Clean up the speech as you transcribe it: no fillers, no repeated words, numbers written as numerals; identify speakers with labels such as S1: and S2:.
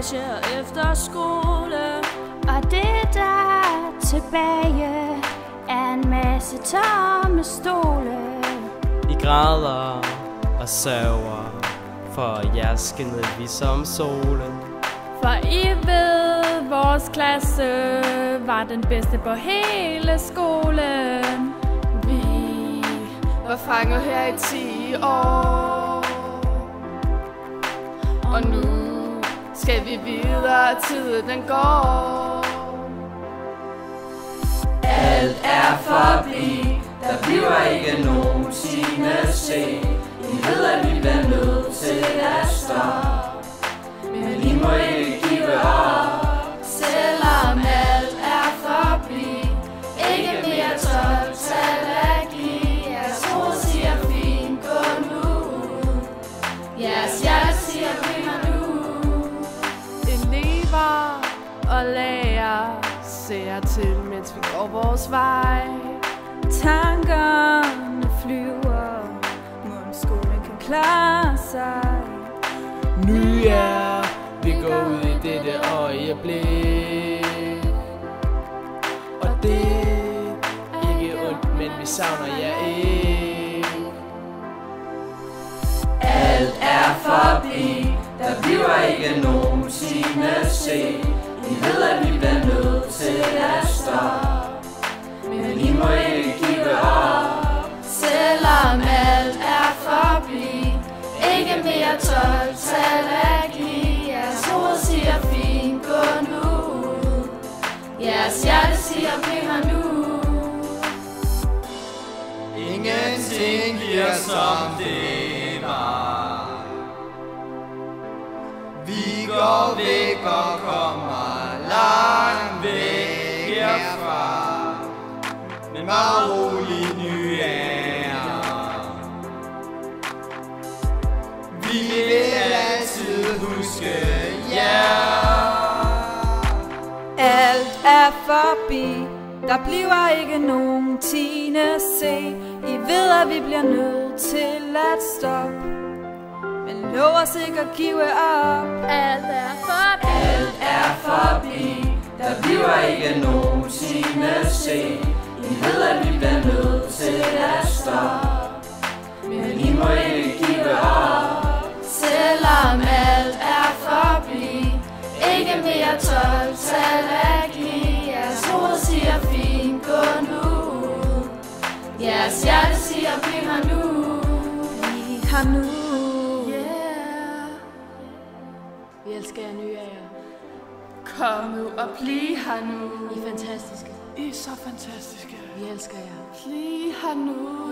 S1: arrangeret efter skole.
S2: Og det der er tilbage er en masse tomme stole.
S3: I græder og sørger, for jer skinnede vi som solen.
S1: For I ved, vores klasse var den bedste på hele skolen.
S4: Vi var fanget her i 10 år, og nu skal vi videre, tiden den går.
S5: Alt er forbi, der bliver ikke nogen time C. I ved, at vi bliver nødt til at stoppe, men I må ikke give op.
S4: Selvom alt er forbi, ikke mere 12-tal at give. Jeres hoved siger fint, gå nu ud. Jeres hjerte siger bliv her nu.
S1: Elever og lærer ser til, mens vi går vores vej. Tankerne flyver, mon skolen kan klare sig.
S6: Nu er vi går ud i dette øjeblik, og det er ikke ondt, men vi savner jer ikke.
S5: Alt er forbi, der bliver ikke nogen time C. I ved, at vi bliver nødt til at stoppe, men I må ikke give op.
S4: Selvom alt er forbi, ikke mere 12-tal at give. Jeres hoved siger fint, gå nu ud. Jeres hjerte siger bliv her nu.
S7: Ingenting bliver som det var. Vi går væk og kommer langt væk herfra, men bare rolig ny er. Vi vil altid huske jer.
S1: Alt er forbi, der bliver ikke nogen 10. C. I ved, at vi bliver nødt til at stoppe, men lov os ikke at give op.
S2: Alt er forbi.
S5: Alt er forbi, der bliver ikke nogen time C. I ved, at vi bliver nødt til at stoppe, men I må ikke give op.
S4: Selvom alt er forbi, ikke mere 12-tal at give. Jeres hoved siger fint, gå nu ud. Jeres hjerte siger bliv her nu.
S1: Bliv her nu.
S4: Yeah. Vi elsker jer nye af jer. Kom nu og bliv her nu. I er fantastiske.
S6: I er så fantastiske.
S4: Vi elsker jer. Bliv her nu.